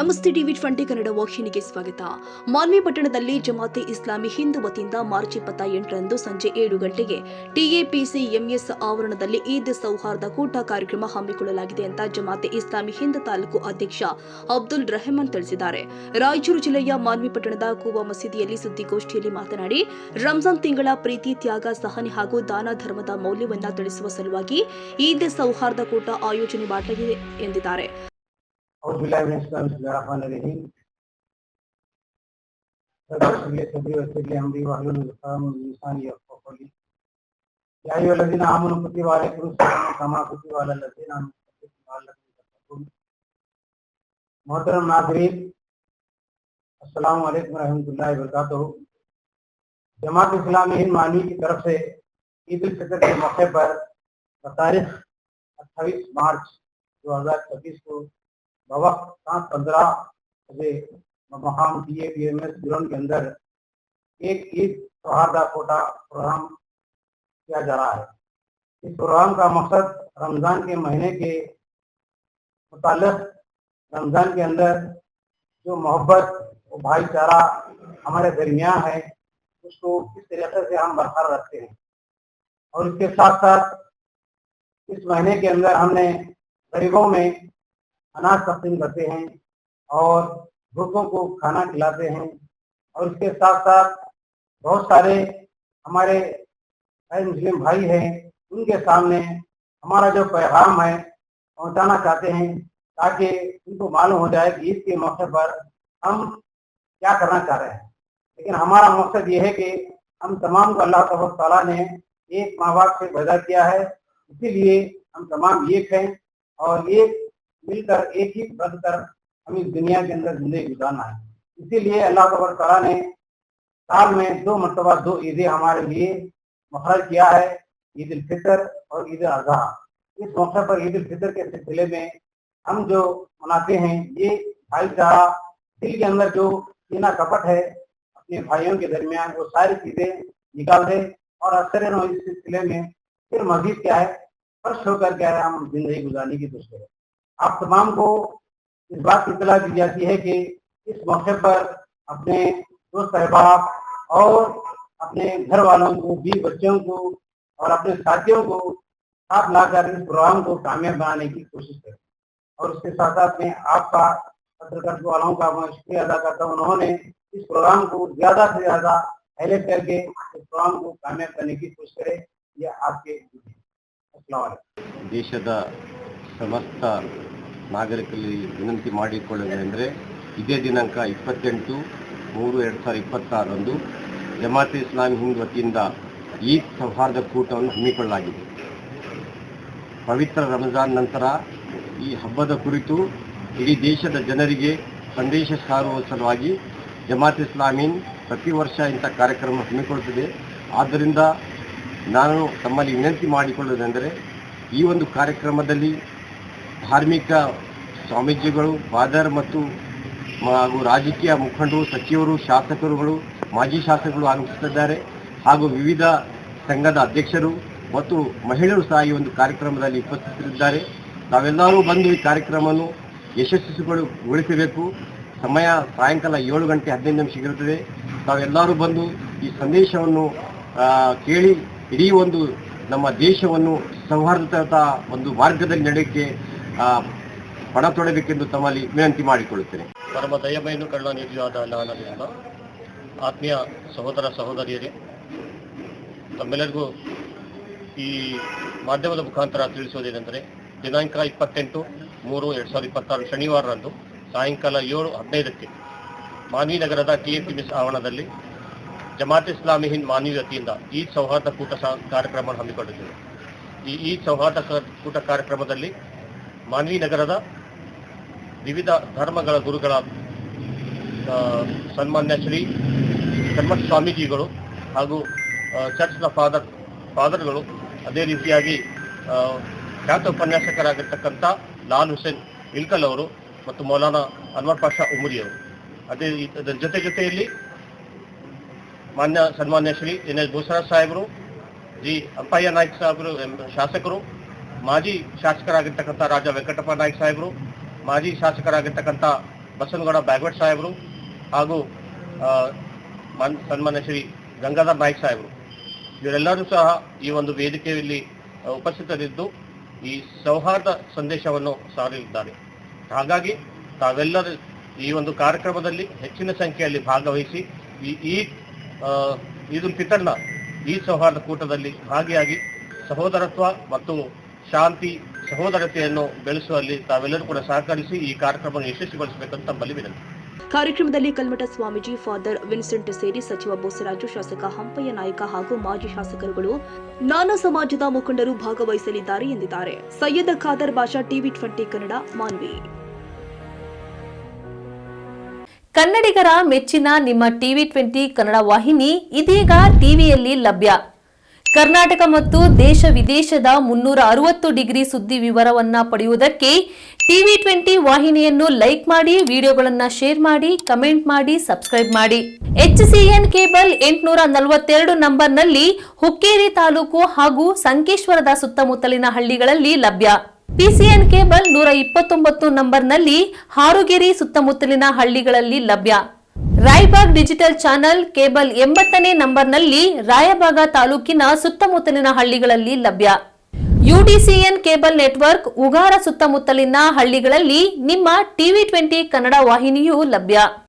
ನಮಸ್ತೆ ಟಿವಿ20 ಕನ್ನಡ ವಾಹಿನಿಗೆ ಸ್ವಾಗತ. ಮಾನ್ವಿ ಪಟ್ಟಣದಲ್ಲಿ ಜಮಾತೆ ಇಸ್ಲಾಮಿ ಹಿಂದ್ ವತಿಯಿಂದ ಮಾರ್ಚ್ 28ರಂದು ಸಂಜೆ 7 ಗಂಟೆಗೆ TAPC-MS ಆವರಣದಲ್ಲಿ ಈದ್ ಸೌಹಾರ್ದ ಕೂಟ ಕಾರ್ಯಕ್ರಮ ಹಮ್ಮಿಕೊಳ್ಳಲಾಗಿದೆ ಅಂತ ಜಮಾತೆ ಇಸ್ಲಾಮಿ ಹಿಂದ್ ತಾಲೂಕು ಅಧ್ಯಕ್ಷ ಅಬ್ದುಲ್ ರೆಹಮಾನ್ ತಿಳಿಸಿದ್ದಾರೆ. ರಾಯಚೂರು ಜಿಲ್ಲೆಯ ಮಾನ್ವಿ ಪಟ್ಟಣದ ಕೂವಾ ಮಸೀದಿಯಲ್ಲಿ ಸುದ್ದಿಗೋಷ್ಠಿಯಲ್ಲಿ ಮಾತನಾಡಿ, ರಂಜಾನ್ ತಿಂಗಳ ಪ್ರೀತಿ, ತ್ಯಾಗ, ಸಹನೆ ಹಾಗೂ ದಾನ ಧರ್ಮದ ಮೌಲ್ಯವನ್ನ ತಿಳಿಸುವ ಸಲುವಾಗಿ ಈದ್ ಸೌಹಾರ್ದ ಕೂಟ ಆಯೋಜನೆ ಮಾಡಲಾಗಿದೆ ಎಂದಿದ್ದಾರೆ. मोहतरम नाज़रीन, अस्सलाम वालेकुम रहमतुल्लाहि व बरकातहू। जमात इस्लामी हिंद मानवी की तरफ से ईद उल फितर के मौके पर तारीख 28 मार्च 2026 को बवक्त 7:15 बजे मकाम TAPC ग्राउंड के अंदर एक ईद सौहार्दा कोटा प्रोग्राम किया जा रहा है। इस प्रोग्राम का मकसद रमज़ान के महीने के मुताल्लिक़ रमज़ान के अंदर जो मोहब्बत और भाईचारा हमारे दरमियान है उसको किस तरीके से हम बरकरार रखते हैं, और इसके साथ साथ इस महीने के अंदर हमने गरीबों में अनाज तकसीम करते हैं और भूखों को खाना खिलाते हैं, और इसके साथ साथ बहुत सारे हमारे मुस्लिम भाई हैं उनके सामने हमारा जो पैगाम है पहुंचाना चाहते हैं ताकि उनको मालूम हो जाए कि ईद के मौके पर हम क्या करना चाह रहे हैं। लेकिन हमारा मकसद ये है कि हम तमाम को अल्लाह ताला ने एक माँ बाप से पैदा किया है, इसीलिए हम तमाम एक हैं और एक मिलकर एक ही बनकर हम इस दुनिया के अंदर जिंदगी गुजारना है। इसीलिए अल्लाह ताला ने साल में 2 मरतबा 2 ईदें हमारे लिए मुक़र्रर किया है, ईद उल फितर और ईद उल अज़हा। इस मौके पर ईद उल फितर के सिलसिले में हम जो मनाते हैं ये भाईचारा, दिल के अंदर जो कीना कपट है अपने भाइयों के दरमियान वो सारी चीजें निकाल दे और असर इस सिलसिले में फिर मजीद क्या है फर्श होकर क्या है हम जिंदगी गुजारने की कोशिश करें। आप तमाम को इस बात की इत्तला दी जाती है कि इस मौके पर अपने दोस्त अहबाब और अपने घर वालों को, भी बच्चों को और अपने साथियों को साथ लाकर इस प्रोग्राम को कामयाब बनाने की कोशिश करें। और उसके साथ साथ में आपका पत्रकार वालों का मैं शुक्रिया अदा करता हूँ, उन्होंने इस प्रोग्राम को ज़्यादा से ज़्यादा हाईलाइट करके इस प्रोग्राम को कामयाब करने की कोशिश करें। यह आपके अस्सलाम वालेकुम। ದೇಶದ ಸಮಸ್ತ ನಾಗರಿಕರಲ್ಲಿ ವಿನಂತಿ ಮಾಡಿಕೊಳ್ಳುವುದೆಂದರೆ ಇದೇ ದಿನಾಂಕ 28/3/2026 ಜಮಾತೆ ಇಸ್ಲಾಮಿ ಹಿಂದ್ ವತಿಯಿಂದ ಈದ್ ಸೌಹಾರ್ದ ಕೂಟವನ್ನು ಹಮ್ಮಿಕೊಳ್ಳಲಾಗಿದೆ. ಪವಿತ್ರ ರಂಜಾನ್ ನಂತರ ಈ ಹಬ್ಬದ ಕುರಿತು ಇಡೀ ದೇಶದ ಜನರಿಗೆ ಸಂದೇಶ ಸಾರುವ ಸಲುವಾಗಿ ಜಮಾತ್ ಇಸ್ಲಾಮೀನ್ ಪ್ರತಿ ವರ್ಷ ಇಂಥ ಕಾರ್ಯಕ್ರಮ ಹಮ್ಮಿಕೊಳ್ಳುತ್ತದೆ. ಆದ್ದರಿಂದ ನಾನು ತಮ್ಮಲ್ಲಿ ವಿನಂತಿ ಮಾಡಿಕೊಳ್ಳುವುದೆಂದರೆ ಈ ಒಂದು ಕಾರ್ಯಕ್ರಮದಲ್ಲಿ ಧಾರ್ಮಿಕ ಸ್ವಾಮೀಜಿಗಳು, ಫಾದರ್ ಮತ್ತು ಹಾಗೂ ರಾಜಕೀಯ ಮುಖಂಡರು, ಸಚಿವರು, ಶಾಸಕರುಗಳು, ಮಾಜಿ ಶಾಸಕರು ಆಗಮಿಸುತ್ತಿದ್ದಾರೆ ಹಾಗೂ ವಿವಿಧ ಸಂಘದ ಅಧ್ಯಕ್ಷರು ಮತ್ತು ಮಹಿಳೆಯರು ಸಹ ಈ ಒಂದು ಕಾರ್ಯಕ್ರಮದಲ್ಲಿ ಉಪಸ್ಥಿತರಿದ್ದಾರೆ. ನಾವೆಲ್ಲರೂ ಬಂದು ಈ ಕಾರ್ಯಕ್ರಮವನ್ನು ಯಶಸ್ವಿಗೊಳಿಸಬೇಕು. ಸಮಯ ಸಾಯಂಕಾಲ 7:15 ಇರುತ್ತದೆ. ತಾವೆಲ್ಲರೂ ಬಂದು ಈ ಸಂದೇಶವನ್ನು ಕೇಳಿ ಇಡೀ ಒಂದು ನಮ್ಮ ದೇಶವನ್ನು ಸೌಹಾರ್ದತ ಒಂದು ಮಾರ್ಗದಲ್ಲಿ ನಡೆಯಕ್ಕೆ ಪಣ ತೊಡಬೇಕೆಂದು ತಮ್ಮಲ್ಲಿ ವಿನಂತಿ ಮಾಡಿಕೊಳ್ಳುತ್ತೇನೆ. ಪರಮ ದಯಮಯನು ಕರುಣಾನಿಧಿಯಾದ ಅಲ್ಲಾಹನಿಂದ ಆತ್ಮೀಯ ಸಹೋದರ ಸಹೋದರಿಯರೇ, ತಮ್ಮೆಲ್ಲರಿಗೂ ಈ ಮಾಧ್ಯಮದ ಮುಖಾಂತರ ತಿಳಿಸುವುದೇನೆಂದರೆ ದಿನಾಂಕ 28/3/2026 ಶನಿವಾರರಂದು ಸಾಯಂಕಾಲ 7:15 ಮಾನ್ವಿ ನಗರದ TAPC ಆವರಣದಲ್ಲಿ ಜಮಾತ್ ಇಸ್ಲಾಮಿ ಹಿಂದ್ ಮಾನ್ವಿ ವತಿಯಿಂದ ಈದ್ ಸೌಹಾರ್ದ ಕೂಟ ಕಾರ್ಯಕ್ರಮ ಹಮ್ಮಿಕೊಂಡಿದ್ದೇವೆ. ಈ ಈದ್ ಸೌಹಾರ್ದ ಕೂಟ ಕಾರ್ಯಕ್ರಮದಲ್ಲಿ ಮಾನ್ವಿ ನಗರದ ವಿವಿಧ ಧರ್ಮಗಳ ಗುರುಗಳ ಸನ್ಮಾನ್ಯ ಶ್ರೀ ಕನ್ಮಠ ಸ್ವಾಮೀಜಿಗಳು ಹಾಗೂ ಚರ್ಚ್ನ ಫಾದರ್ಗಳು, ಅದೇ ರೀತಿಯಾಗಿ ಖ್ಯಾತ ಉಪನ್ಯಾಸಕರಾಗಿರ್ತಕ್ಕಂಥ ಲಾಲ್ ಹುಸೇನ್ ಇಲ್ಕಲ್ ಅವರು ಮತ್ತು ಮೌಲಾನಾ ಅನ್ವರ್ ಪಾಷಾ ಉಮರಿಯವರು, ಅದರ ಜೊತೆಯಲ್ಲಿ ಸನ್ಮಾನ್ಯ ಶ್ರೀ NS ಬೋಸರಾಜ್ ಸಾಹೇಬರು, ಜಿ ಅಂಪಯ್ಯ ನಾಯ್ಕ ಸಾಹೇಬರು ಶಾಸಕರು, ಮಾಜಿ ಶಾಸಕರಾಗಿರ್ತಕ್ಕಂಥ ರಾಜ ವೆಂಕಟಪ್ಪ ನಾಯ್ಕ ಸಾಹೇಬರು, ಮಾಜಿ ಶಾಸಕರಾಗಿರ್ತಕ್ಕಂಥ ಬಸವನಗೌಡ ಬ್ಯಾಗ್ವಟ್ ಸಾಹೇಬರು ಹಾಗೂ ಸನ್ಮಾನ್ಯ ಶ್ರೀ ಗಂಗಾಧರ್ ನಾಯ್ಕ್ ಸಾಹೇಬರು ಇವರೆಲ್ಲರೂ ಸಹ ಈ ಒಂದು ವೇದಿಕೆಯಲ್ಲಿ ಉಪಸ್ಥಿತರಿದ್ದು ಈ ಸೌಹಾರ್ದ ಸಂದೇಶವನ್ನು ಸಾರಲಿದ್ದಾರೆ. ಹಾಗಾಗಿ ತಾವೆಲ್ಲರೂ ಈ ಒಂದು ಕಾರ್ಯಕ್ರಮದಲ್ಲಿ ಹೆಚ್ಚಿನ ಸಂಖ್ಯೆಯಲ್ಲಿ ಭಾಗವಹಿಸಿ ಈ ಈದ್ ಉಲ್ ಫಿತರ್ನ ಈ ಸೌಹಾರ್ದ ಕೂಟದಲ್ಲಿ ಭಾಗಿಯಾಗಿ ಸಹೋದರತ್ವ ಮತ್ತು ಶಾಂತಿ ಸಹೋದರತೆಯನ್ನು ಬೆಳೆಸುವಲ್ಲಿ ತಾವೆಲ್ಲರೂ ಕೂಡ ಸಹಕರಿಸಿ ಈ ಕಾರ್ಯಕ್ರಮವನ್ನು ಯಶಸ್ವಿಗೊಳಿಸಬೇಕಂತ ತಮ್ಮಲ್ಲಿ ವಿನಂತಿ. ಕಾರ್ಯಕ್ರಮದಲ್ಲಿ ಕಲ್ಮಠ ಸ್ವಾಮೀಜಿ, ಫಾದರ್ ವಿನ್ಸೆಂಟ್ ಸೇರಿ ಸಚಿವ ಬೋಸರಾಜು, ಶಾಸಕ ಹಂಪಯ್ಯ ನಾಯ್ಕ ಹಾಗೂ ಮಾಜಿ ಶಾಸಕರುಗಳು, ನಾನಾ ಸಮಾಜದ ಮುಖಂಡರು ಭಾಗವಹಿಸಲಿದ್ದಾರೆ ಎಂದಿದ್ದಾರೆ. ಸೈಯದ್ ಖಾದರ್ ಬಾಷಾ, ಟಿವಿ 20 ಕನ್ನಡ, ಮಾನ್ವಿ. ಕನ್ನಡಿಗರ ಮೆಚ್ಚಿನ ನಿಮ್ಮ ಟಿವಿ 20 ಕನ್ನಡ ವಾಹಿನಿ ಇದೀಗ ಟಿವಿಯಲ್ಲಿ ಲಭ್ಯ. ಕರ್ನಾಟಕ ಮತ್ತು ದೇಶ ವಿದೇಶದ 360 ಡಿಗ್ರಿ ಸುದ್ದಿ ವಿವರವನ್ನ ಪಡೆಯುವುದಕ್ಕೆ ಟಿವಿ 20 ವಾಹಿನಿಯನ್ನು ಲೈಕ್ ಮಾಡಿ, ವಿಡಿಯೋಗಳನ್ನು ಶೇರ್ ಮಾಡಿ, ಕಮೆಂಟ್ ಮಾಡಿ, ಸಬ್ಸ್ಕ್ರೈಬ್ ಮಾಡಿ. HCN ಕೇಬಲ್ 842 ನಂಬರ್ನಲ್ಲಿ ಹುಕ್ಕೇರಿ ತಾಲೂಕು ಹಾಗೂ ಸಂಕೇಶ್ವರದ ಸುತ್ತಮುತ್ತಲಿನ ಹಳ್ಳಿಗಳಲ್ಲಿ ಲಭ್ಯ. PCN ಕೇಬಲ್ 129 ನಂಬರ್ನಲ್ಲಿ ಹಾರುಗೆರೆ ಸುತ್ತಮುತ್ತಲಿನ ಹಳ್ಳಿಗಳಲ್ಲಿ ಲಭ್ಯ. ರಾಯಬಾಗ್ ಡಿಜಿಟಲ್ ಚಾನೆಲ್ ಕೇಬಲ್ 80ನೇ ನಂಬರ್ನಲ್ಲಿ ರಾಯಬಾಗ ತಾಲೂಕಿನ ಸುತ್ತಮುತ್ತಲಿನ ಹಳ್ಳಿಗಳಲ್ಲಿ ಲಭ್ಯ. UDCN ಕೇಬಲ್ ನೆಟ್ವರ್ಕ್ ಉಗಾರ ಸುತ್ತಮುತ್ತಲಿನ ಹಳ್ಳಿಗಳಲ್ಲಿ ನಿಮ್ಮ ಟಿವಿ 20 ಕನ್ನಡ ವಾಹಿನಿಯೂ ಲಭ್ಯ.